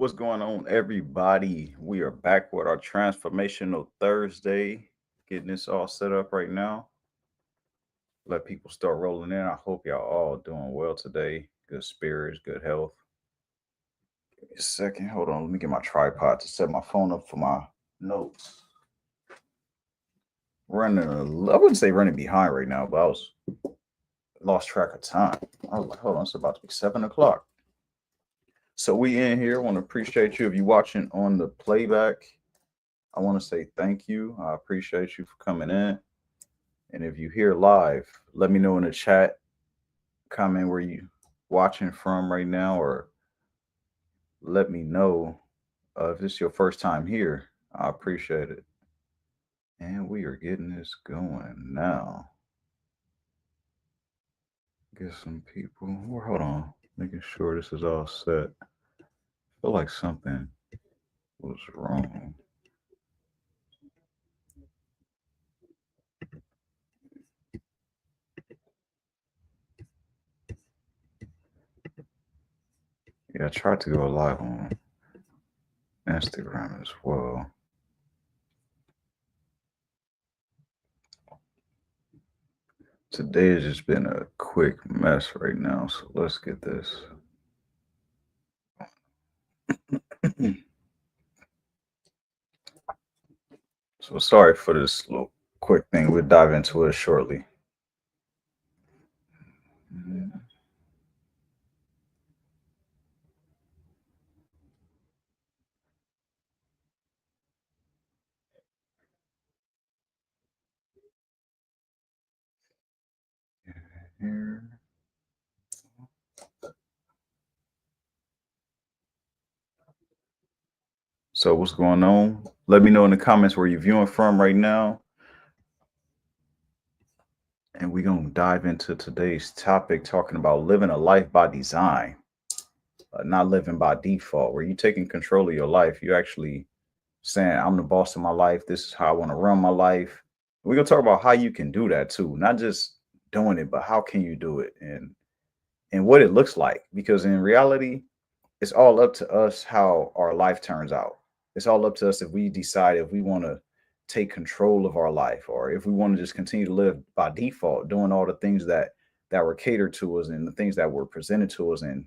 What's going on, everybody? We are back with our transformational Thursday, getting this all set up right now. Let people start rolling in. I hope y'all all doing well today. Good spirits, good health. Give me a second. Hold on. Let me get my tripod to set my phone up for my notes. I wouldn't say running behind right now, but I was lost track of time. I was like, hold on, it's about to be 7 o'clock. So we in here. I want to appreciate you if you watching on the playback. I want to say thank you. I appreciate you for coming in. And if you here live, let me know in the chat, comment where you watching from right now, or let me know if this is your first time here. I appreciate it. And we are getting this going now. Get some people. Hold on, making sure this is all set. I feel like something was wrong. Yeah, I tried to go live on Instagram as well. Today has just been a quick mess right now, so let's get this. So sorry for this little quick thing. We'll dive into it shortly. Here. So what's going on? Let me know in the comments where you're viewing from right now. And we're going to dive into today's topic, talking about living a life by design, not living by default, where you're taking control of your life. You actually saying, I'm the boss of my life. This is how I want to run my life. We're going to talk about how you can do that too, not just doing it, but how can you do it and what it looks like. Because in reality, it's all up to us how our life turns out. It's all up to us if we decide if we want to take control of our life, or if we want to just continue to live by default, doing all the things that were catered to us and the things that were presented to us. And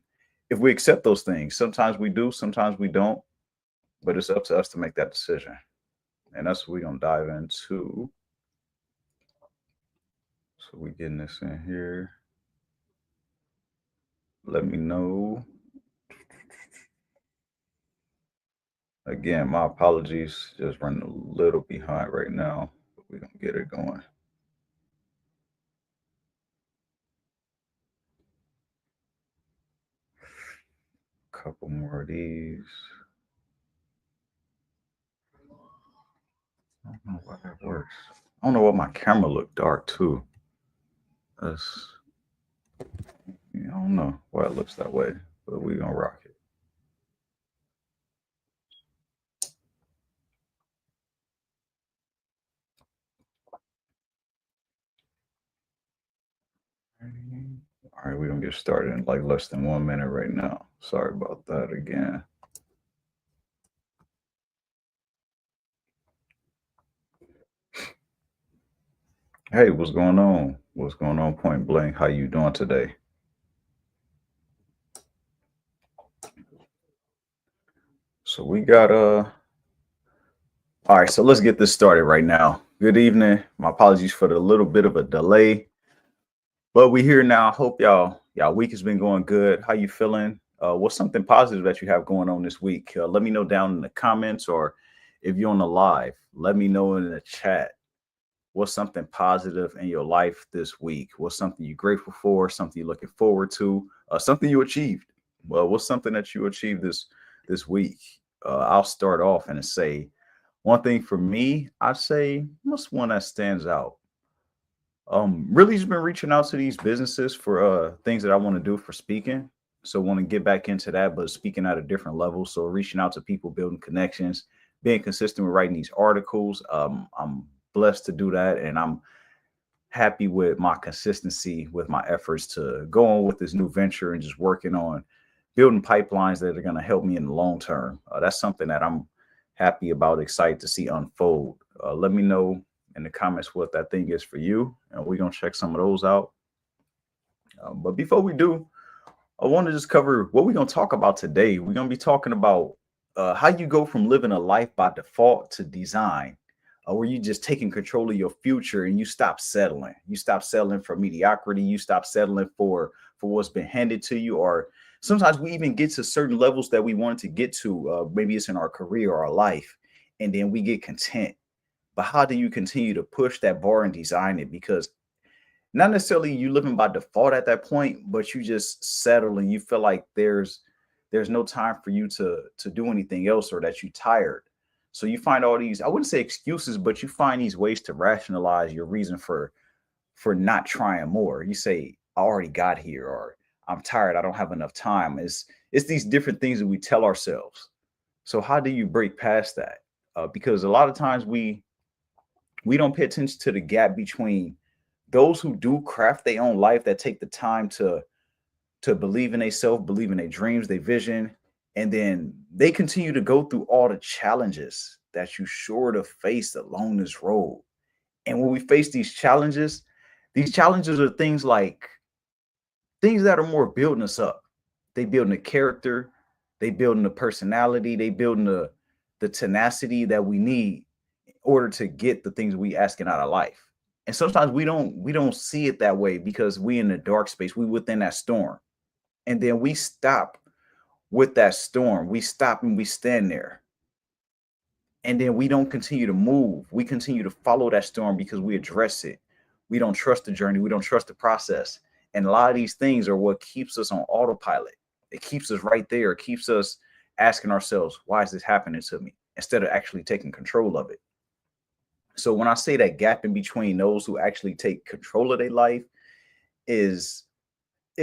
if we accept those things, sometimes we do, sometimes we don't, but it's up to us to make that decision. And that's what we're gonna dive into. So we getting this in here. Let me know. Again, my apologies. Just running a little behind right now, but we're gonna get it going. Couple more of these. I don't know why that works. I don't know why my camera looked dark too. That's, I don't know why it looks that way, but we're gonna rock it. All right, we're gonna get started in like less than 1 minute right now. Sorry about that again. Hey, what's going on? What's going on, Point Blank? How you doing today? So we got all right, so let's get this started right now. Good evening. My apologies for the little bit of a delay, but we here now. Hope y'all week has been going good. How you feeling? What's something positive that you have going on this week? Let me know down in the comments, or if you're on the live, let me know in the chat. What's something positive in your life this week? What's something you're grateful for? Something you're looking forward to? Something you achieved? Well, what's something that you achieved this week? I'll start off and say one thing for me. I say what's one that stands out. Really just been reaching out to these businesses for things that I want to do for speaking. So want to get back into that, but speaking at a different level. So reaching out to people, building connections, being consistent with writing these articles. I'm blessed to do that, and I'm happy with my consistency with my efforts to go on with this new venture and just working on building pipelines that are going to help me in the long term. That's something that I'm happy about, excited to see unfold. Let me know in the comments what that thing is for you, and we're going to check some of those out. But before we do, I want to just cover what we're going to talk about today. We're going to be talking about how you go from living a life by default to design, where you just taking control of your future and you stop settling. You stop settling for mediocrity. You stop settling for what's been handed to you. Or sometimes we even get to certain levels that we wanted to get to. Maybe it's in our career or our life, and then we get content. But how do you continue to push that bar and design it? Because not necessarily you living by default at that point, but you just settle and you feel like there's no time for you to do anything else, or that you're tired. So you find all these, I wouldn't say excuses, but you find these ways to rationalize your reason for not trying more. You say, I already got here, or I'm tired, I don't have enough time. It's these different things that we tell ourselves. So how do you break past that? Because a lot of times we don't pay attention to the gap between those who do craft their own life, that take the time to believe in themselves, believe in their dreams, their vision, and then they continue to go through all the challenges that you sure to face along this road. And when we face these challenges are things like things that are more building us up. They building a character, they building a personality, they building the tenacity that we need in order to get the things we asking out of life. And sometimes we don't see it that way because we in the dark space, we within that storm. And then we stop with that storm. We stop and we stand there. And then we don't continue to move. We continue to follow that storm because we address it. We don't trust the journey. We don't trust the process. And a lot of these things are what keeps us on autopilot. It keeps us right there. It keeps us asking ourselves, why is this happening to me? Instead of actually taking control of it. So when I say that gap in between those who actually take control of their life is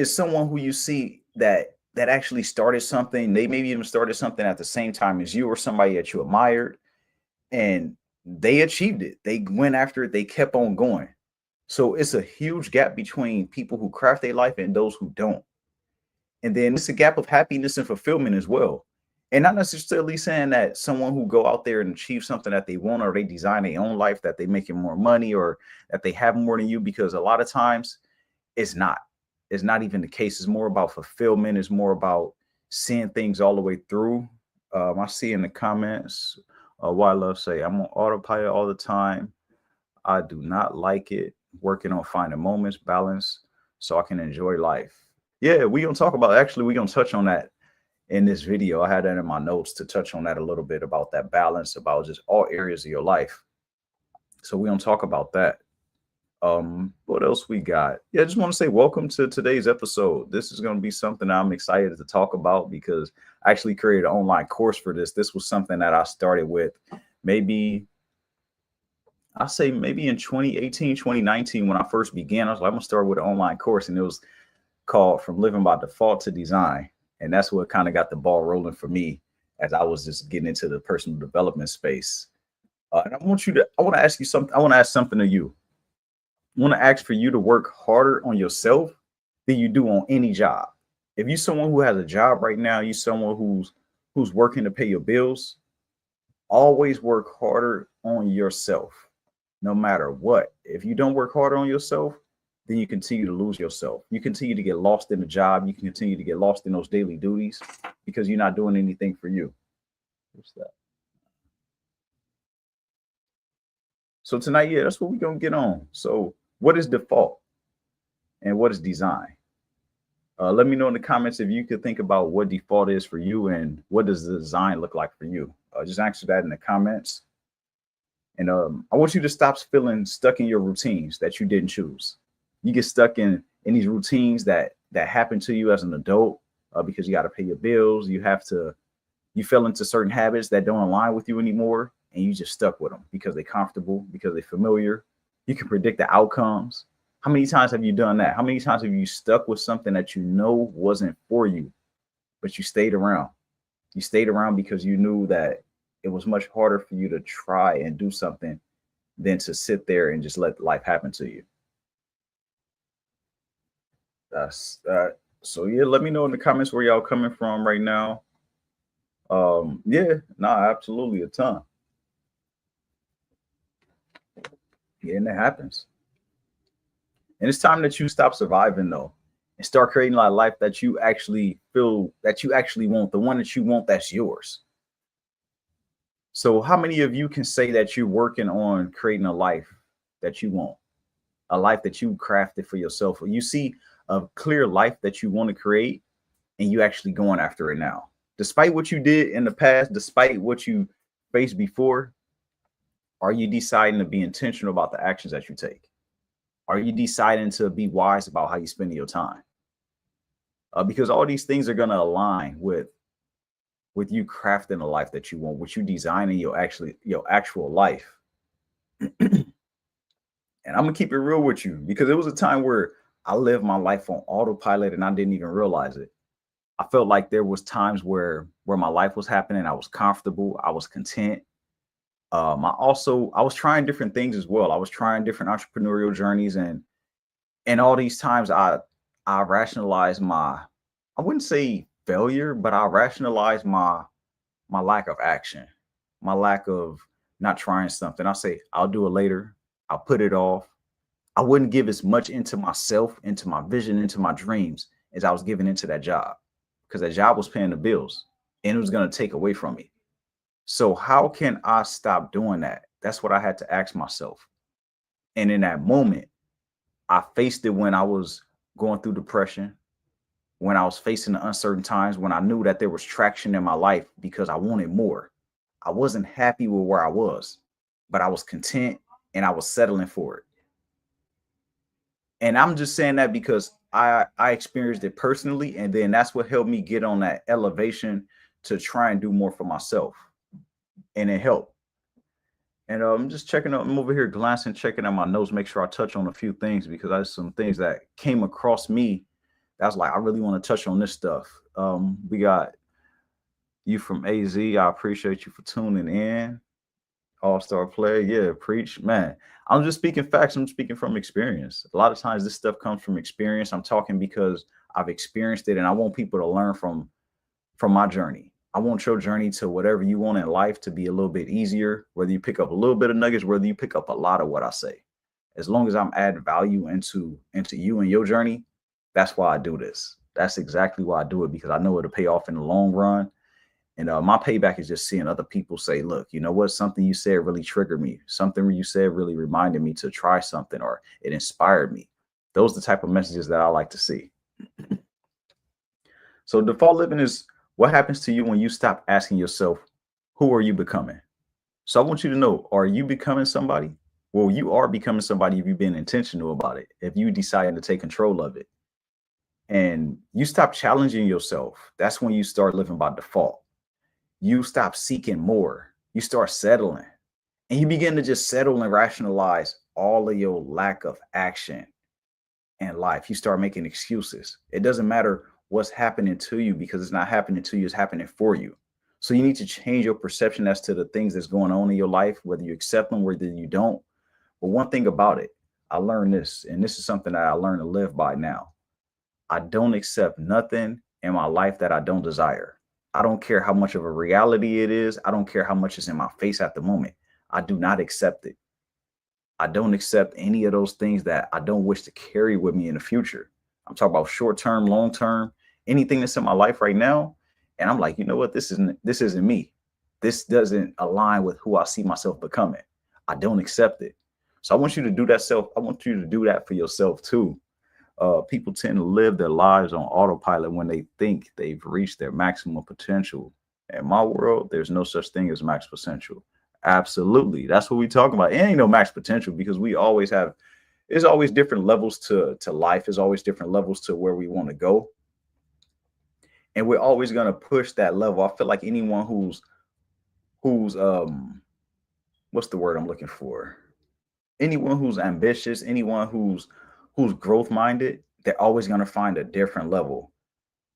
someone who you see that actually started something. They maybe even started something at the same time as you, or somebody that you admired, and they achieved it. They went after it. They kept on going. So it's a huge gap between people who craft their life and those who don't. And then it's a gap of happiness and fulfillment as well. And not necessarily saying that someone who go out there and achieve something that they want, or they design their own life, that they making more money, or that they have more than you, because a lot of times it's not. It's not even the case. It's more about fulfillment. It's more about seeing things all the way through. I see in the comments, why love say, I'm on autopilot all the time. I do not like it. Working on finding moments, balance, so I can enjoy life. Yeah, we gonna talk about, actually, we gonna touch on that in this video. I had that in my notes to touch on that a little bit, about that balance, about just all areas of your life. So we gonna talk about that. What else we got? Yeah, I just want to say welcome to today's episode. This is going to be something I'm excited to talk about, because I actually created an online course for this. This was something that I started with maybe, I say maybe in 2018, 2019, when I first began. I was like, I'm gonna start with an online course, and it was called From Living by Default to Design. And that's what kind of got the ball rolling for me as I was just getting into the personal development space. And I want to ask you something. I want to ask something to you. I want to ask for you to work harder on yourself than you do on any job. If you're someone who has a job right now, you're someone who's working to pay your bills, always work harder on yourself, no matter what. If you don't work harder on yourself, then you continue to lose yourself. You continue to get lost in the job. You can continue to get lost in those daily duties because you're not doing anything for you. What's that? So tonight, yeah, that's what we're going to get on. So what is default and what is design? Let me know in the comments if you could think about what default is for you and what does the design look like for you. Just answer that in the comments. And I want you to stop feeling stuck in your routines that you didn't choose. You get stuck in these routines that happen to you as an adult because you got to pay your bills. You fell into certain habits that don't align with you anymore, and you just stuck with them because they're comfortable, because they're familiar. You can predict the outcomes. How many times have you done that? How many times have you stuck with something that you know wasn't for you, but you stayed around? You stayed around because you knew that it was much harder for you to try and do something than to sit there and just let life happen to you. So yeah, let me know in the comments where y'all coming from right now. Yeah, nah, absolutely a ton. Yeah, and it happens. And it's time that you stop surviving though and start creating a life that you actually feel that you actually want, the one that you want that's yours. So how many of you can say that you're working on creating a life that you want, a life that you crafted for yourself, or you see a clear life that you want to create and you actually going after it now? Despite what you did in the past, despite what you faced before, are you deciding to be intentional about the actions that you take? Are you deciding to be wise about how you spend your time? Because all these things are going to align with you crafting a life that you want, with you designing your actual life. And I'm gonna keep it real with you because it was a time where I lived my life on autopilot and I didn't even realize it. I felt like there was times where my life was happening. I was comfortable. I was content. I was trying different things as well. I was trying different entrepreneurial journeys, and all these times I rationalized I wouldn't say failure, but I rationalized my lack of action, my lack of not trying something. I'll say I'll do it later. I'll put it off. I wouldn't give as much into myself, into my vision, into my dreams as I was giving into that job because that job was paying the bills and it was going to take away from me. So, how can I stop doing that? That's what I had to ask myself. And in that moment, I faced it when I was going through depression, when I was facing the uncertain times, when I knew that there was traction in my life because I wanted more. I wasn't happy with where I was, but I was content and I was settling for it. And I'm just saying that because I experienced it personally, and then that's what helped me get on that elevation to try and do more for myself, and it helped. And I'm just checking out. I'm over here glancing, checking at my notes, make sure I touch on a few things because there's some things that came across me. That's like I really want to touch on this stuff. We got you from AZ. I appreciate you for tuning in. All-star player. Yeah, preach. Man, I'm just speaking facts. I'm speaking from experience. A lot of times this stuff comes from experience. I'm talking because I've experienced it and I want people to learn from my journey. I want your journey to whatever you want in life to be a little bit easier, whether you pick up a little bit of nuggets, whether you pick up a lot of what I say. As long as I'm adding value into you and your journey, that's why I do this. That's exactly why I do it because I know it'll pay off in the long run, and my payback is just seeing other people say, look, you know what? Something you said really triggered me. Something you said really reminded me to try something or it inspired me. Those are the type of messages that I like to see. So default living is what happens to you when you stop asking yourself, who are you becoming? So I want you to know, are you becoming somebody? Well, you are becoming somebody if you've been intentional about it, if you decide to take control of it. And you stop challenging yourself. That's when you start living by default. You stop seeking more. You start settling and you begin to just settle and rationalize all of your lack of action in life. You start making excuses. It doesn't matter what's happening to you because it's not happening to you, it's happening for you. So you need to change your perception as to the things that's going on in your life, whether you accept them, whether you don't. But one thing about it, I learned this, and this is something that I learned to live by now. I don't accept nothing in my life that I don't desire. I don't care how much of a reality it is. I don't care how much is in my face at the moment. I do not accept it. I don't accept any of those things that I don't wish to carry with me in the future. I'm talking about short term, long term, anything that's in my life right now. And I'm like, you know what? This isn't me. This doesn't align with who I see myself becoming. I don't accept it. So I want you to do that self. I want you to do that for yourself too. People tend to live their lives on autopilot when they think they've reached their maximum potential. In my world, there's no such thing as max potential. Absolutely. That's what we talking about. It ain't no max potential because we always have, there's always different levels to life. There's always different levels to where we want to go. And we're always going to push that level. I feel like anyone who's what's the word I'm looking for? Anyone who's ambitious, anyone who's growth minded, they're always going to find a different level.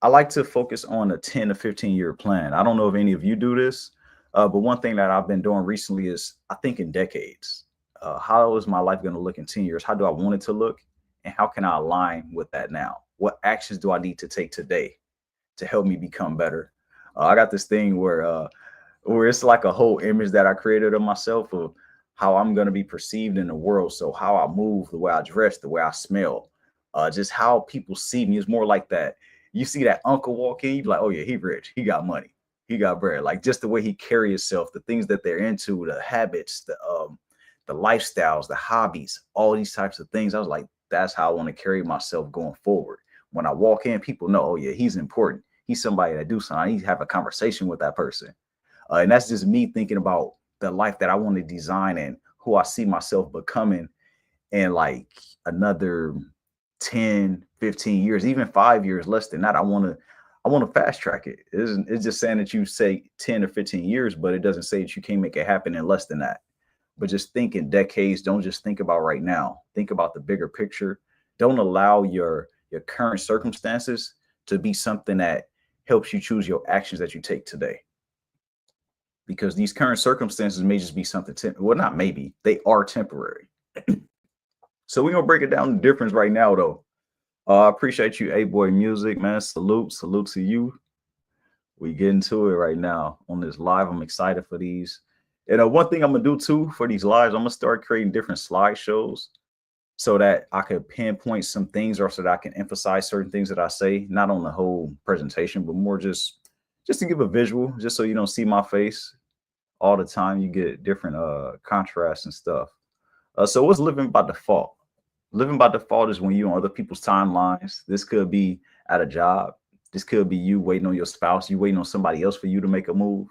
I like to focus on a 10 to 15-year plan. I don't know if any of you do this, but one thing that I've been doing recently is I think in decades. How is my life going to look in 10 years? How do I want it to look? And how can I align with that now? What actions do I need to take today to help me become better? I got this thing where it's like a whole image that I created of myself of how I'm going to be perceived in the world. So how I move, the way I dress, the way I smell, just how people see me is more like that. You see that uncle walk in, you be like, oh yeah, he rich, he got money, he got bread. Like just the way he carry himself, the things that they're into, the habits, the lifestyles, the hobbies, all these types of things. I was like, that's how I want to carry myself going forward. When I walk in, people know, oh yeah, he's important. He's somebody that do something. I need to have a conversation with that person. And that's just me thinking about the life that I want to design and who I see myself becoming in like another 10, 15 years, even 5 years, less than that. I want to fast track it. It's just saying that you say 10 or 15 years, but it doesn't say that you can't make it happen in less than that. But just think in decades. Don't just think about right now. Think about the bigger picture. Don't allow your current circumstances to be something that helps you choose your actions that you take today, because these current circumstances may just be something well, not maybe, they are temporary. So we're gonna break it down the difference right now though. I appreciate you, A Boy Music, man. Salute to you. We get into it right now on this live. I'm excited for these. And one thing I'm gonna do too for these lives, I'm gonna start creating different slideshows so that I could pinpoint some things, or so that I can emphasize certain things that I say, not on the whole presentation, but more just to give a visual, just so you don't see my face all the time. You get different contrasts and stuff. So what's living by default? Living by default is when you're on other people's timelines. This could be at a job. This could be you waiting on your spouse. You waiting on somebody else for you to make a move.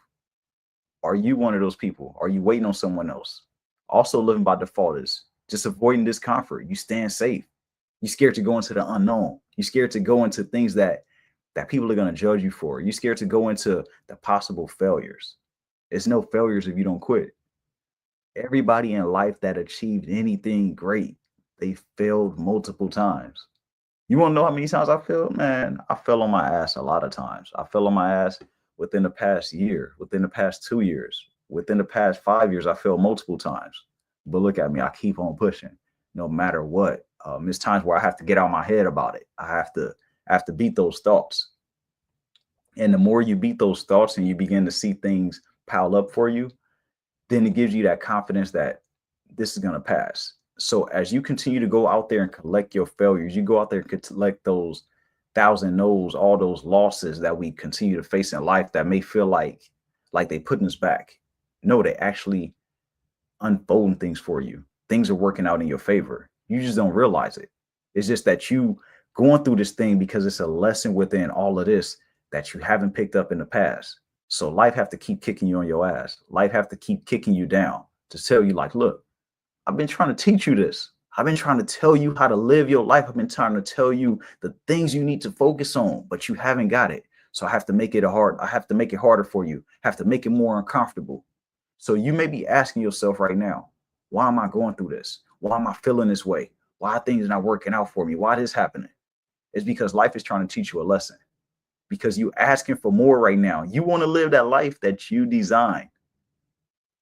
Are you one of those people? Are you waiting on someone else? Also, living by default is just avoiding discomfort. You stand safe. You're scared to go into the unknown. You're scared to go into things that people are going to judge you for. You're scared to go into the possible failures. It's no failures if you don't quit. Everybody in life that achieved anything great, they failed multiple times. You want to know how many times I failed? Man, I fell on my ass a lot of times. I fell on my ass within the past year, within the past 2 years, within the past 5 years. I fell multiple times. But look at me, I keep on pushing no matter what. There's times where I have to get out my head about it. I have to beat those thoughts. And the more you beat those thoughts and you begin to see things pile up for you, then it gives you that confidence that this is going to pass. So as you continue to go out there and collect your failures, you go out there and collect those thousand no's, all those losses that we continue to face in life that may feel like they putting us back. No, they actually unfolding things for you. Things are working out in your favor. You just don't realize it. It's just that you going through this thing because it's a lesson within all of this that you haven't picked up in the past. So life have to keep kicking you on your ass. Life have to keep kicking you down to tell you like, look, I've been trying to teach you this. I've been trying to tell you how to live your life. I've been trying to tell you the things you need to focus on, but you haven't got it. So I have to make it hard. I have to make it harder for you. I have to make it more uncomfortable. So you may be asking yourself right now, why am I going through this? Why am I feeling this way? Why are things not working out for me? Why this happening? It's because life is trying to teach you a lesson. Because you asking for more right now. You want to live that life that you designed,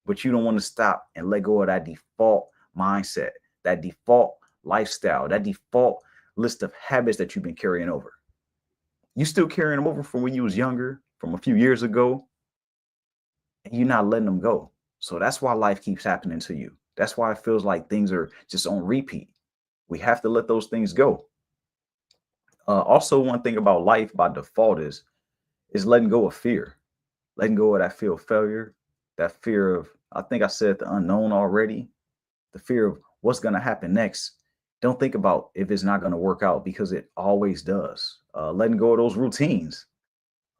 but you don't want to stop and let go of that default mindset, that default lifestyle, that default list of habits that you've been carrying over. You still carrying them over from when you was younger, from a few years ago, and you're not letting them go. So that's why life keeps happening to you. That's why it feels like things are just on repeat. We have to let those things go. Also, one thing about life by default is letting go of fear, letting go of that fear of failure, that fear of, I think I said the unknown already, the fear of what's going to happen next. Don't think about if it's not going to work out, because it always does. Letting go of those routines.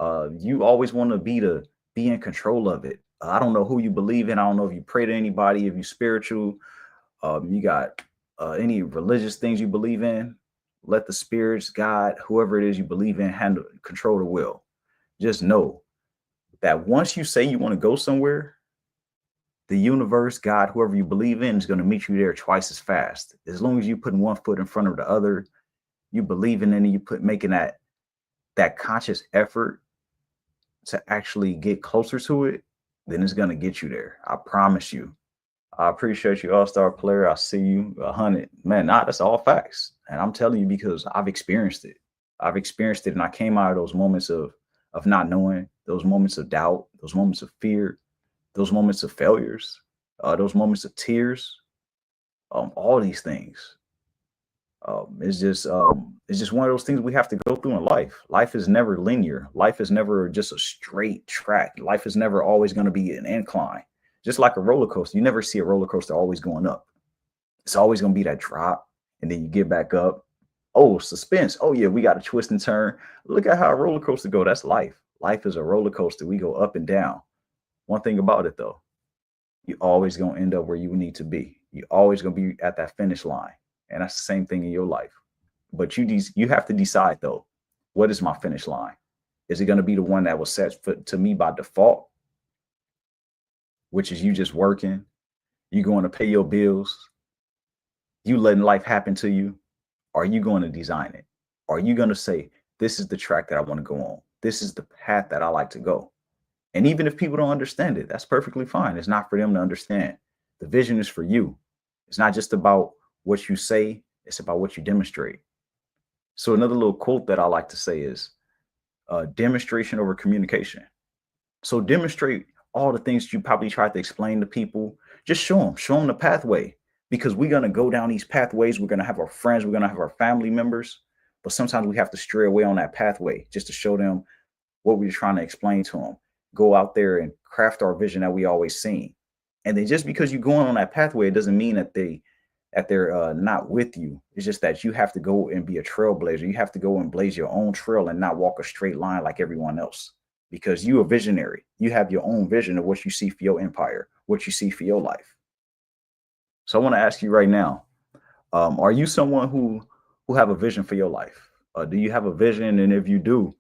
You always want to be in control of it. I don't know who you believe in. I don't know if you pray to anybody, if you spiritual, you got any religious things you believe in. Let the spirits, God, whoever it is you believe in, handle control the will. Just know that once you say you want to go somewhere, the universe, God, whoever you believe in, is going to meet you there twice as fast. As long as you put one foot in front of the other, you believe in it, and you making that conscious effort to actually get closer to it, then it's going to get you there. I promise you. I appreciate you, all-star player. I see you 100. Man, that's all facts. And I'm telling you because I've experienced it. I've experienced it, and I came out of those moments of not knowing, those moments of doubt, those moments of fear, those moments of failures, those moments of tears, all these things. It's just one of those things we have to go through in life. Life is never linear. Life is never just a straight track. Life is never always going to be an incline. Just like a roller coaster, you never see a roller coaster always going up. It's always going to be that drop, and then you get back up. Oh, suspense. Oh yeah, we got a twist and turn. Look at how a roller coaster go. That's life. Life is a roller coaster. We go up and down. One thing about it though, you always gonna end up where you need to be. You always gonna be at that finish line, and that's the same thing in your life. But you have to decide though, what is my finish line? Is it gonna be the one that was set to me by default, which is you just working, you going to pay your bills, you letting life happen to you? Are you going to design it? Are you going to say, this is the track that I want to go on? This is the path that I like to go. And even if people don't understand it, that's perfectly fine. It's not for them to understand. The vision is for you. It's not just about what you say, it's about what you demonstrate. So another little quote that I like to say is demonstration over communication. So demonstrate all the things you probably tried to explain to people. Just show them the pathway, because we're going to go down these pathways. We're going to have our friends, we're going to have our family members, but sometimes we have to stray away on that pathway just to show them what we're trying to explain to them. Go out there and craft our vision that we always seen. And then just because you're going on that pathway, it doesn't mean that they're not with you. It's just that you have to go and be a trailblazer. You have to go and blaze your own trail and not walk a straight line like everyone else, because you're a visionary. You have your own vision of what you see for your empire, what you see for your life. So I want to ask you right now, are you someone who have a vision for your life? Do you have a vision? And if you do,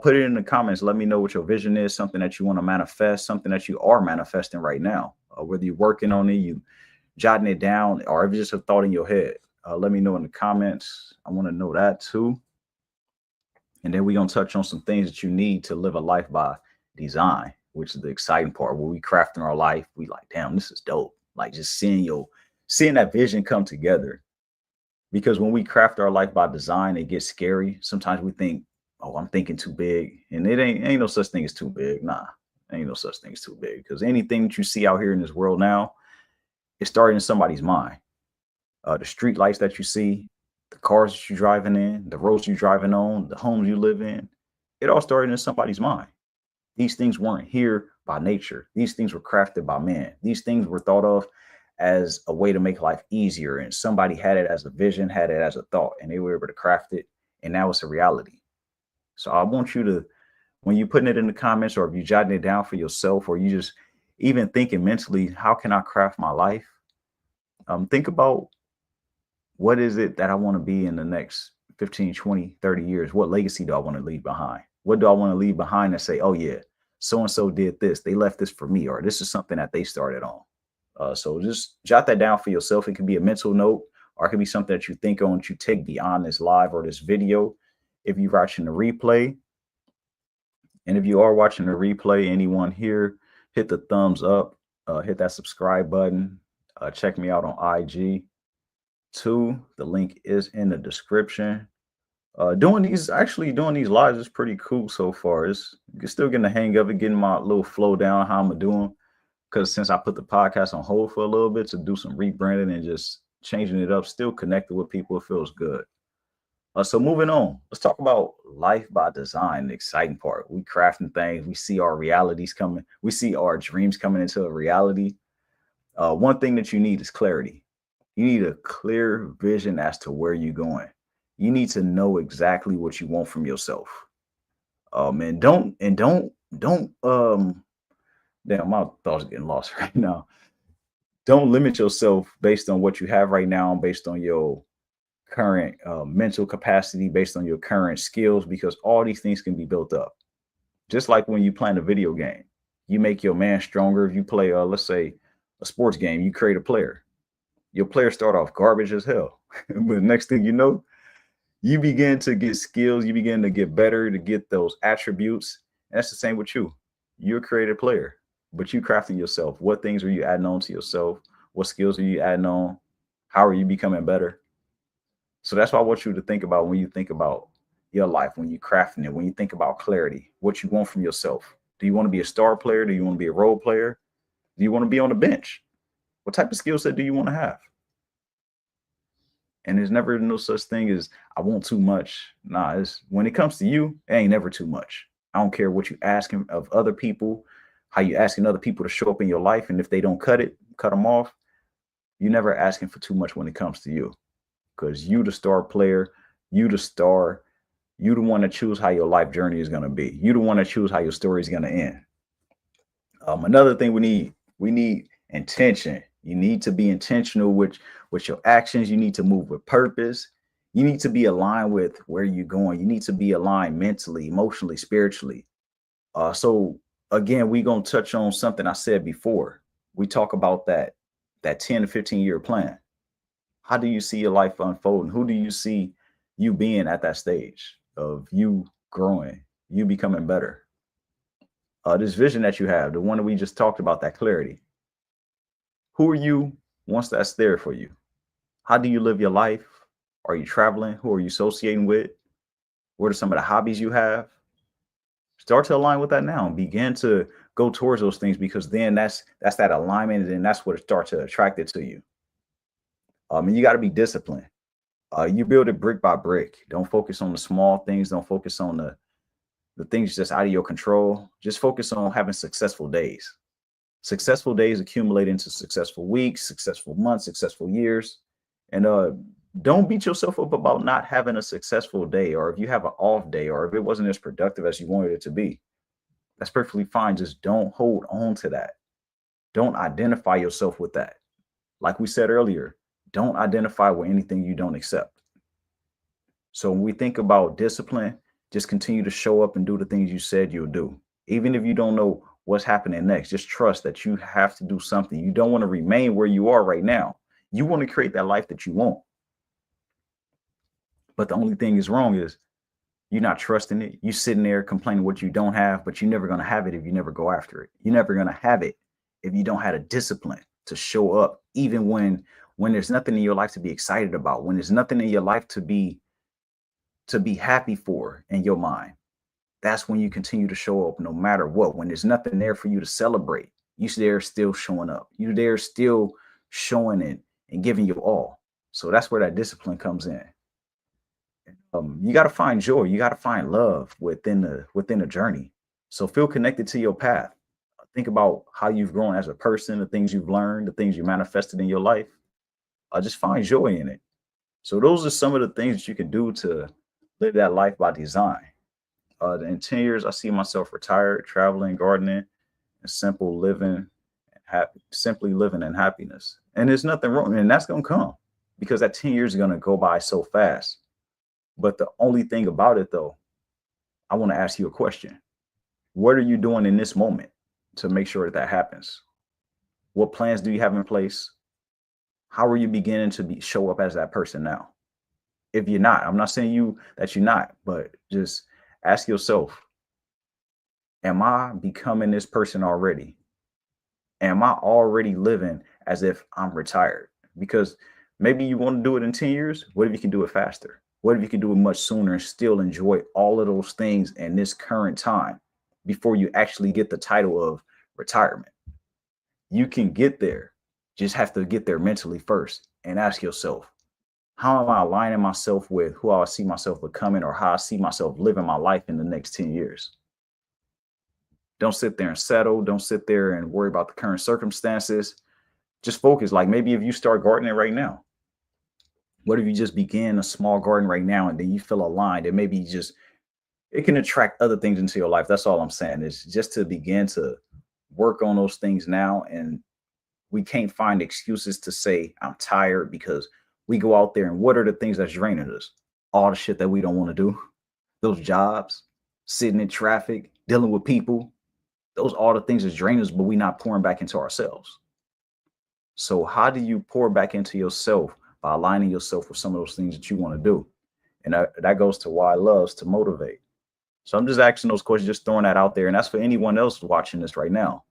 put it in the comments. Let me know what your vision is, something that you want to manifest, something that you are manifesting right now, whether you're working on it, you jotting it down, or if it's just a thought in your head. Let me know in the comments. I want to know that too. And then we're going to touch on some things that you need to live a life by design, which is the exciting part, where we crafting our life. We like, damn, this is dope. Like just seeing that vision come together. Because when we craft our life by design, it gets scary. Sometimes we think, oh, I'm thinking too big. And it ain't no such thing as too big. Nah, ain't no such thing as too big. Because anything that you see out here in this world now, it's starting in somebody's mind. The street lights that you see, the cars that you're driving in, the roads you're driving on, the homes you live in, it all started in somebody's mind. These things weren't here by nature. These things were crafted by man. These things were thought of as a way to make life easier. And somebody had it as a vision, had it as a thought, and they were able to craft it. And now it's a reality. So I want you to, when you're putting it in the comments, or if you're jotting it down for yourself, or you just even thinking mentally, how can I craft my life? Think about, what is it that I want to be in the next 15, 20, 30 years? What legacy do I want to leave behind? What do I want to leave behind and say, oh yeah, so-and-so did this. They left this for me, or this is something that they started on. So just jot that down for yourself. It could be a mental note, or it could be something that you think on, that you take beyond this live or this video. If you're watching the replay, and if you are watching the replay, anyone here, hit the thumbs up, hit that subscribe button. Check me out on IG too. The link is in the description. Doing these lives is pretty cool so far. You're still getting the hang of it, getting my little flow down, how I'm doing. Because since I put the podcast on hold for a little bit to do some rebranding and just changing it up, still connected with people, it feels good. So moving on, let's talk about life by design, the exciting part. We crafting things, we see our realities coming, we see our dreams coming into a reality. One thing that you need is clarity. You need a clear vision as to where you're going. You need to know exactly what you want from yourself. And don't damn, my thoughts are getting lost right now. Don't limit yourself based on what you have right now, based on your current mental capacity, based on your current skills, because all these things can be built up. Just like when you play a video game, you make your man stronger. If you play, let's say, a sports game, you create a player. Your players start off garbage as hell. But next thing you know, you begin to get skills, you begin to get better, to get those attributes. And that's the same with you. You're a creative player, but you crafting yourself. What things are you adding on to yourself? What skills are you adding on? How are you becoming better? So that's what I want you to think about when you think about your life, when you're crafting it, when you think about clarity, what you want from yourself? Do you want to be a star player? Do you want to be a role player? Do you want to be on the bench? What type of skill set do you want to have? And there's never no such thing as I want too much. Nah, it's when it comes to you, it ain't never too much. I don't care what you asking of other people, how you asking other people to show up in your life, and if they don't cut it, cut them off. You're never asking for too much when it comes to you, because you the star player, you the star, you the one to choose how your life journey is gonna be. You the one to choose how your story is gonna end. Another thing we need intention. You need to be intentional with your actions. You need to move with purpose. You need to be aligned with where you're going. You need to be aligned mentally, emotionally, spiritually. So again, we gonna touch on something I said before. We talk about that 10 to 15-year plan. How do you see your life unfolding? Who do you see you being at that stage of you growing, you becoming better? This vision that you have, the one that we just talked about, that clarity. Who are you once that's there for you? How do you live your life? Are you traveling? Who are you associating with? What are some of the hobbies you have? Start to align with that now and begin to go towards those things, because then that's that alignment, and that's what it starts to attract it to you. And you got to be disciplined. You build it brick by brick. Don't focus on the small things. Don't focus on the things just out of your control. Just focus on having successful days. Successful days accumulate into successful weeks, successful months, successful years. And don't beat yourself up about not having a successful day, or if you have an off day, or if it wasn't as productive as you wanted it to be. That's perfectly fine. Just don't hold on to that. Don't identify yourself with that. Like we said earlier, don't identify with anything you don't accept. So when we think about discipline, just continue to show up and do the things you said you'll do. Even if you don't know what's happening next, just trust that you have to do something. You don't want to remain where you are right now. You want to create that life that you want. But the only thing is wrong is you're not trusting it. You sitting there complaining what you don't have, but you're never going to have it if you never go after it. You're never going to have it if you don't have a discipline to show up, even when there's nothing in your life to be excited about, when there's nothing in your life to be happy for in your mind. That's when you continue to show up no matter what. When there's nothing there for you to celebrate, you there still showing up. You there still showing it and giving your all. So that's where that discipline comes in. You got to find joy. You got to find love within the journey. So feel connected to your path. Think about how you've grown as a person, the things you've learned, the things you manifested in your life. Just find joy in it. So those are some of the things that you can do to live that life by design. In 10 years, I see myself retired, traveling, gardening, and simply living in happiness. And there's nothing wrong, and that's gonna come because that 10 years is gonna go by so fast. But the only thing about it, though, I want to ask you a question. What are you doing in this moment to make sure that happens? What plans do you have in place? How are you beginning to show up as that person now? If you're not, I'm not saying that you're not, but just ask yourself, am I becoming this person already? Am I already living as if I'm retired? Because maybe you want to do it in 10 years. What if you can do it faster? What if you can do it much sooner and still enjoy all of those things in this current time before you actually get the title of retirement? You can get there. Just have to get there mentally first and ask yourself, how am I aligning myself with who I see myself becoming, or how I see myself living my life in the next 10 years? Don't sit there and settle. Don't sit there and worry about the current circumstances. Just focus. Like maybe if you start gardening right now, what if you just begin a small garden right now and then you feel aligned, and maybe it can attract other things into your life. That's all I'm saying, is just to begin to work on those things now. And we can't find excuses to say I'm tired, because we go out there and what are the things that's draining us? All the shit that we don't want to do, those jobs, sitting in traffic, dealing with people, those are all the things that's draining us, but we're not pouring back into ourselves. So how do you pour back into yourself? By aligning yourself with some of those things that you want to do. And that goes to why loves to motivate. So I'm just asking those questions, just throwing that out there. And that's for anyone else watching this right now.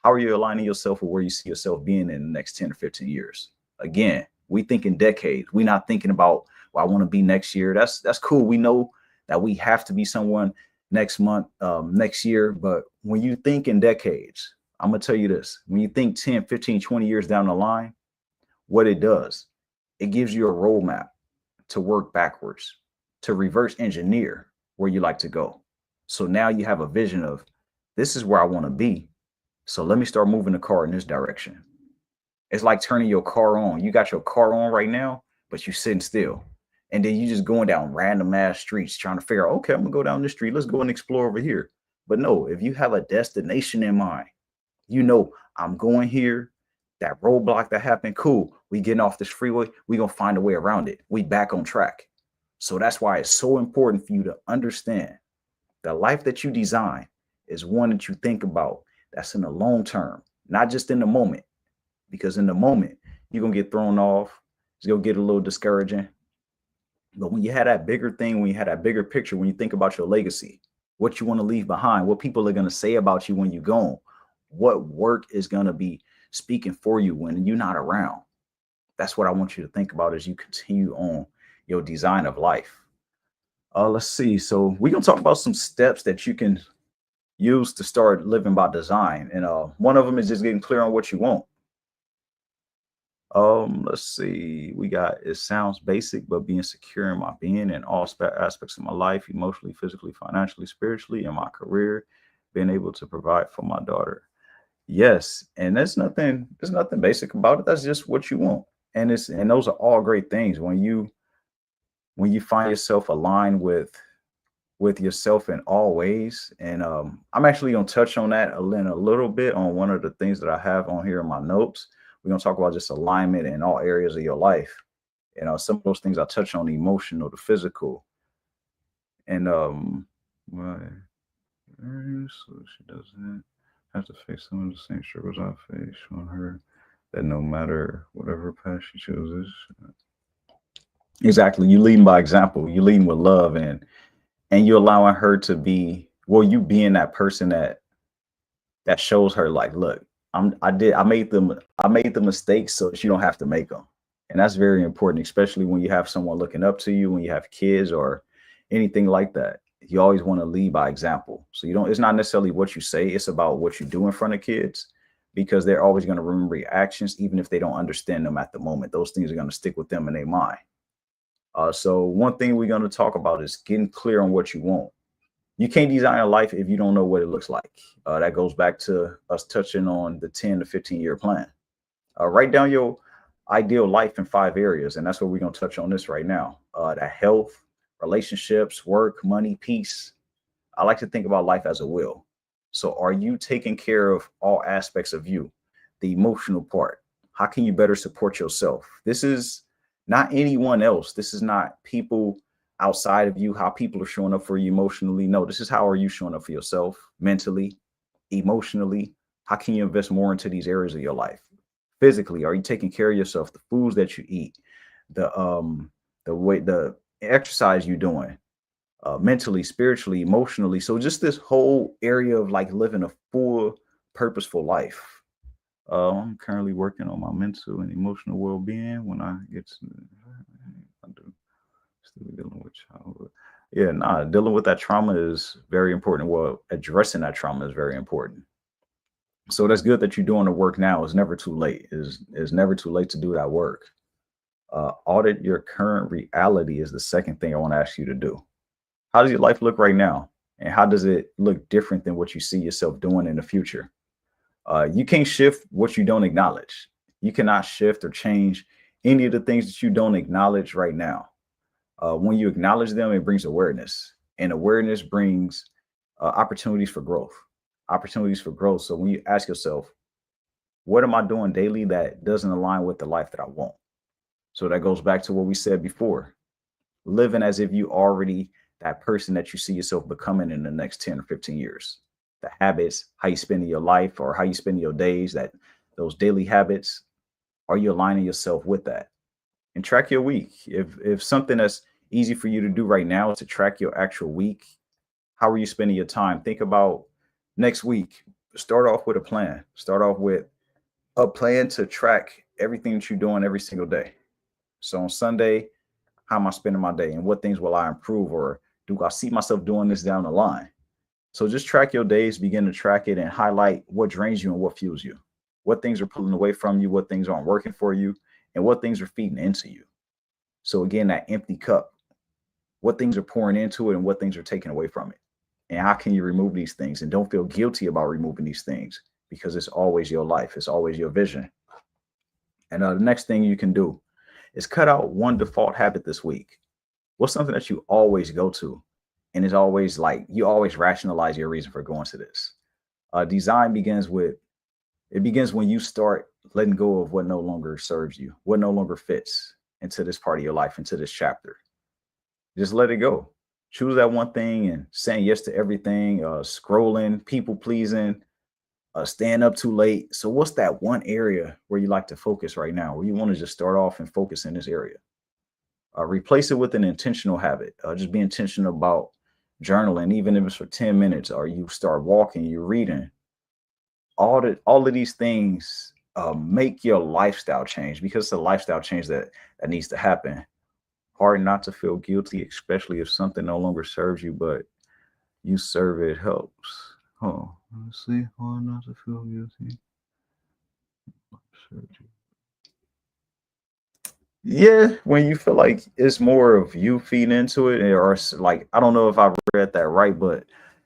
How are you aligning yourself with where you see yourself being in the next 10 or 15 years? Again, we think in decades. We're not thinking about, well, I want to be next year. That's cool. We know that we have to be someone next month, next year. But when you think in decades, I'm going to tell you this, when you think 10, 15, 20 years down the line, what it does, it gives you a roadmap to work backwards, to reverse engineer where you like to go. So now you have a vision of, this is where I want to be. So let me start moving the car in this direction. It's like turning your car on. You got your car on right now, but you're sitting still. And then you just going down random ass streets trying to figure out, okay, I'm gonna go down this street. Let's go and explore over here. But no, if you have a destination in mind, you know, I'm going here. That roadblock that happened, cool. We getting off this freeway. We gonna find a way around it. We back on track. So that's why it's so important for you to understand the life that you design is one that you think about that's in the long term, not just in the moment. Because in the moment, you're gonna get thrown off. It's gonna get a little discouraging. But when you had that bigger thing, when you had that bigger picture, when you think about your legacy, what you want to leave behind, what people are gonna say about you when you're gone, what work is gonna be speaking for you when you're not around. That's what I want you to think about as you continue on your design of life. Let's see. So we're gonna talk about some steps that you can use to start living by design. And one of them is just getting clear on what you want. Let's see. We got, it sounds basic, but being secure in my being and all aspects of my life, emotionally, physically, financially, spiritually, in my career, being able to provide for my daughter. Yes, and there's nothing basic about it. That's just what you want. And those are all great things when you find yourself aligned with yourself in all ways. And I'm actually going to touch on that in a little bit on one of the things that I have on here in my notes. We're going to talk about just alignment in all areas of your life. You know, some of those things I touch on, the emotional, the physical. And so she doesn't have to face some of the same struggles I face, showing her that no matter whatever path she chooses. Exactly. You leading by example. You leading with love, and you're allowing her to be, well, you being that person that shows her like, look, I made the mistakes so that you don't have to make them. And that's very important, especially when you have someone looking up to you, when you have kids or anything like that. You always want to lead by example. So you don't, it's not necessarily what you say, it's about what you do in front of kids, because they're always going to remember your actions, even if they don't understand them at the moment. Those things are going to stick with them in their mind. So one thing we're going to talk about is getting clear on what you want. You can't design a life if you don't know what it looks like. That goes back to us touching on the 10 to 15-year plan. Write down your ideal life in 5 areas. And that's what we're going to touch on this right now. That health, relationships, work, money, peace. I like to think about life as a wheel. So are you taking care of all aspects of you? The emotional part. How can you better support yourself? This is not anyone else. This is not people outside of you, how people are showing up for you emotionally. No, this is how are you showing up for yourself mentally, emotionally. How can you invest more into these areas of your life? Physically, are you taking care of yourself? The foods that you eat, the way, the exercise you're doing, mentally, spiritually, emotionally. So just this whole area of like living a full, purposeful life. I'm currently working on my mental and emotional well-being. When I get to, I do still dealing with childhood. Yeah, nah, dealing with that trauma is very important. Well, addressing that trauma is very important. So that's good that you're doing the work now. It's never too late. It's never too late to do that work. Audit your current reality is the second thing I want to ask you to do. How does your life look right now? And how does it look different than what you see yourself doing in the future? You can't shift what you don't acknowledge. You cannot shift or change any of the things that you don't acknowledge right now. When you acknowledge them, it brings awareness, and awareness brings opportunities for growth. Opportunities for growth. So when you ask yourself, what am I doing daily that doesn't align with the life that I want? So that goes back to what we said before, living as if you already that person that you see yourself becoming in the next 10 or 15 years. The habits, how you spend your life or how you spend your days, that those daily habits, are you aligning yourself with that? And track your week. If something that's easy for you to do right now is to track your actual week, how are you spending your time? Think about next week. Start off with a plan. Start off with a plan to track everything that you're doing every single day. So on Sunday, how am I spending my day and what things will I improve or Do I see myself doing this down the line? So just track your days, begin to track it and highlight what drains you and what fuels you. What things are pulling away from you, what things aren't working for you, and what things are feeding into you. So again, that empty cup, what things are pouring into it and what things are taking away from it. And how can you remove these things? And don't feel guilty about removing these things because it's always your life. It's always your vision. And the next thing you can do is cut out one default habit this week. What's something that you always go to? And it's always like you always rationalize your reason for going to this. Design begins when you start letting go of what no longer serves you, what no longer fits into this part of your life, into this chapter. Just let it go. Choose that one thing and saying yes to everything, scrolling, people pleasing, staying up too late. So what's that one area where you like to focus right now, where you want to just start off and focus in this area? Replace it with an intentional habit. Just be intentional about journaling, even if it's for 10 minutes, or you start walking, you're reading. All of these things make your lifestyle change, because it's a lifestyle change that needs to happen. Hard not to feel guilty, especially if something no longer serves you, but you serve it helps. Oh, let's see. Hard not to feel guilty. Yeah, when you feel like it's more of you feeding into it, or like, I don't know if I read that right, but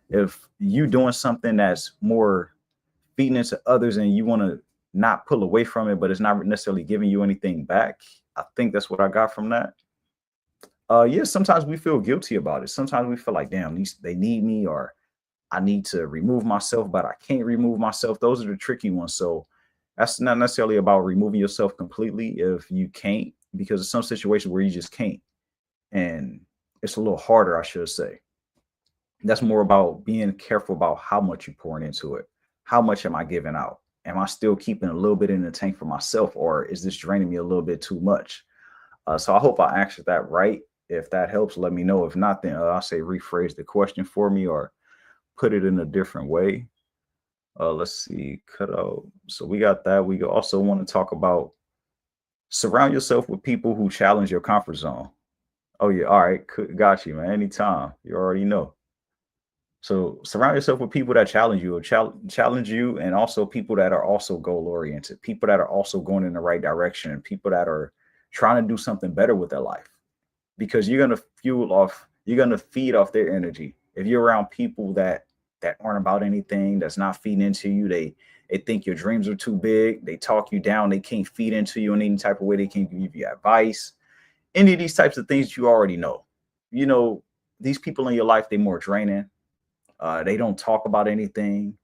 if you doing something that's more feeding into others and you want to not pull away from it, but it's not necessarily giving you anything back, I think that's what I got from that. Yeah, sometimes we feel guilty about it. Sometimes we feel like, damn, they need me, or I need to remove myself, but I can't remove myself. Those are the tricky ones. So that's not necessarily about removing yourself completely if you can't, because there's some situations where you just can't. And it's a little harder, I should say. That's more about being careful about how much you're pouring into it. How much am I giving out? Am I still keeping a little bit in the tank for myself, or is this draining me a little bit too much? So I hope I answered that right. If that helps, let me know. If not, then I'll say rephrase the question for me or put it in a different way. Let's see, cut out. So we got that. We also want to talk about surround yourself with people who challenge your comfort zone. Oh yeah, all right, got you, man. Anytime, you already know. So surround yourself with people that challenge you, or challenge you, and also people that are also goal oriented, people that are also going in the right direction, and people that are trying to do something better with their life. Because you're gonna feed off their energy. If you're around people that aren't about anything, that's not feeding into you, they think your dreams are too big, they talk you down, they can't feed into you in any type of way, they can't give you advice, any of these types of things you already know. You know, these people in your life, they're more draining. They don't talk about anything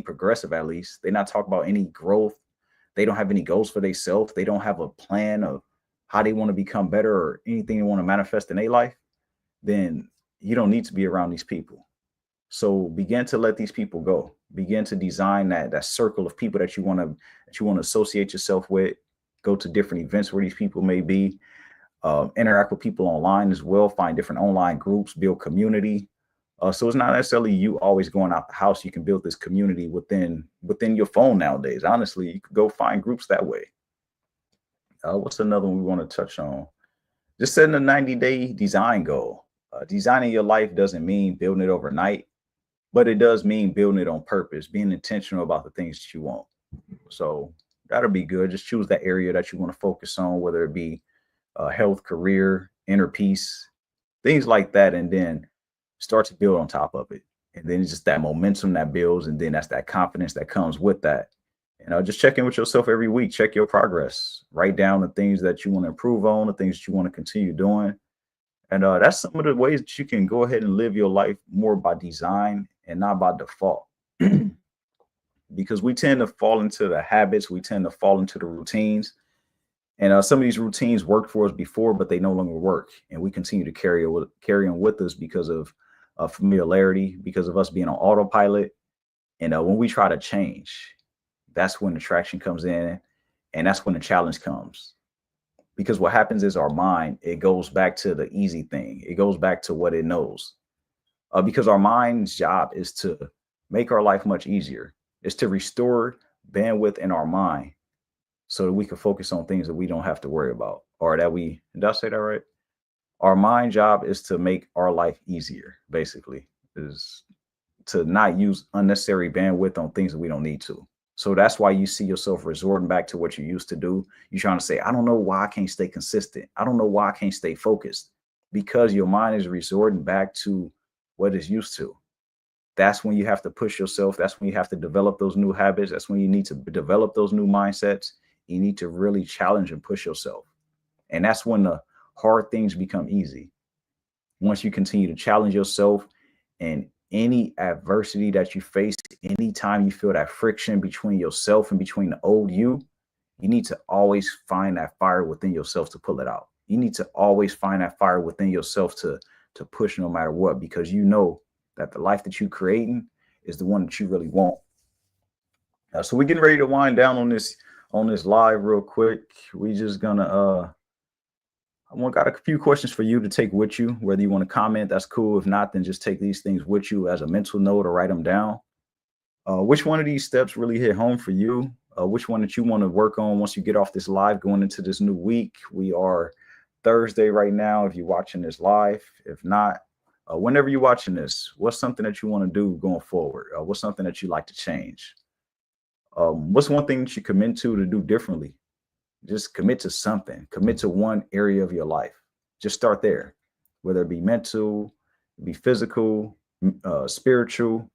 progressive, at least. They're not talking about any growth. They don't have any goals for themselves. They don't have a plan of how they want to become better or anything they want to manifest in their life. Then you don't need to be around these people. So begin to let these people go. Begin to design that circle of people that you want to associate yourself with. Go to different events where these people may be. Interact with people online as well. Find different online groups. Build community. So it's not necessarily you always going out the house. You can build this community within your phone nowadays. Honestly, you could go find groups that way. What's another one we want to touch on? Just setting a 90-day design goal. Designing your life doesn't mean building it overnight, but it does mean building it on purpose, being intentional about the things that you want. So that'll be good. Just choose that area that you want to focus on, whether it be health, career, inner peace, things like that, and then start to build on top of it. And then it's just that momentum that builds, and then that's that confidence that comes with that. Just check in with yourself every week. Check your progress. Write down the things that you want to improve on, the things that you want to continue doing. And that's some of the ways that you can go ahead and live your life more by design and not by default. Because we tend to fall into the habits, we tend to fall into the routines. And some of these routines worked for us before, but they no longer work. And we continue to carry on with us because of familiarity, because of us being on autopilot. And when we try to change, that's when the traction comes in, and that's when the challenge comes. Because what happens is our mind, it goes back to the easy thing. It goes back to what it knows. Because our mind's job is to make our life much easier. It's to restore bandwidth in our mind so that we can focus on things that we don't have to worry about, or did I say that right? Our mind job is to make our life easier, basically, is to not use unnecessary bandwidth on things that we don't need to. So that's why you see yourself resorting back to what you used to do. You're trying to say, I don't know why I can't stay consistent. I don't know why I can't stay focused, because your mind is resorting back to what it's used to. That's when you have to push yourself. That's when you have to develop those new habits. That's when you need to develop those new mindsets. You need to really challenge and push yourself. And that's when the hard things become easy. Once you continue to challenge yourself, and any adversity that you face, anytime you feel that friction between yourself and between the old you need to always find that fire within yourself to pull it out. You need to always find that fire within yourself to push no matter what, because you know that the life that you're creating is the one that you really want. So we're getting ready to wind down on this live real quick. We just gonna I got a few questions for you to take with you. Whether you want to comment, that's cool. If not, then just take these things with you as a mental note or write them down. Which one of these steps really hit home for you? Which one that you want to work on once you get off this live going into this new week? We are Thursday right now, if you're watching this live. If not, whenever you're watching this, what's something that you want to do going forward? What's something that you like to change? What's one thing that you commit to do differently? Just commit to something. Commit to one area of your life. Just start there, whether it be mental, be physical, spiritual,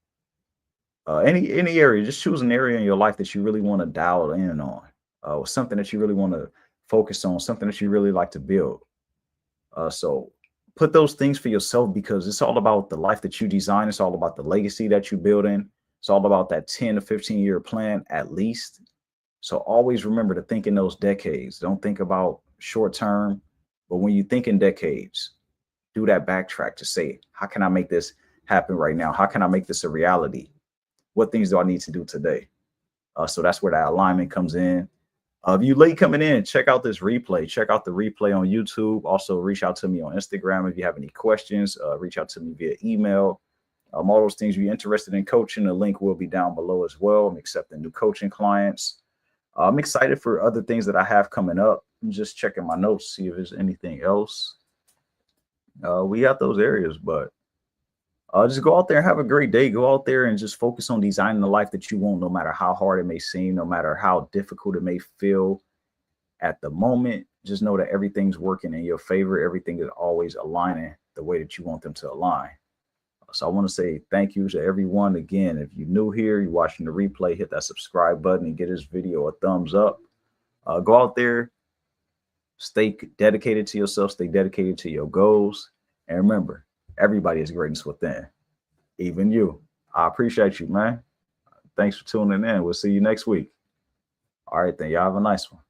any area. Just choose an area in your life that you really want to dial in on, or something that you really want to focus on, something that you really like to build. So put those things for yourself, because it's all about the life that you design. It's all about the legacy that you build in. It's all about that 10 to 15-year plan at least. So always remember to think in those decades. Don't think about short term, but when you think in decades, do that backtrack to say, how can I make this happen right now? How can I make this a reality? What things do I need to do today? So that's where that alignment comes in. If you late coming in, check out this replay. Check out the replay on YouTube. Also reach out to me on Instagram if you have any questions. Reach out to me via email. All those things. If you're interested in coaching, the link will be down below as well. I'm accepting new coaching clients. I'm excited for other things that I have coming up. I'm just checking my notes, see if there's anything else. We got those areas, but just go out there and have a great day. Go out there and just focus on designing the life that you want, no matter how hard it may seem, no matter how difficult it may feel at the moment. Just know that everything's working in your favor. Everything is always aligning the way that you want them to align. So I want to say thank you to everyone. Again, if you're new here, you're watching the replay, hit that subscribe button and get this video a thumbs up. Go out there, stay dedicated to yourself, stay dedicated to your goals. And remember, everybody has greatness within, even you. I appreciate you, man. Thanks for tuning in. We'll see you next week. All right, then. Y'all have a nice one.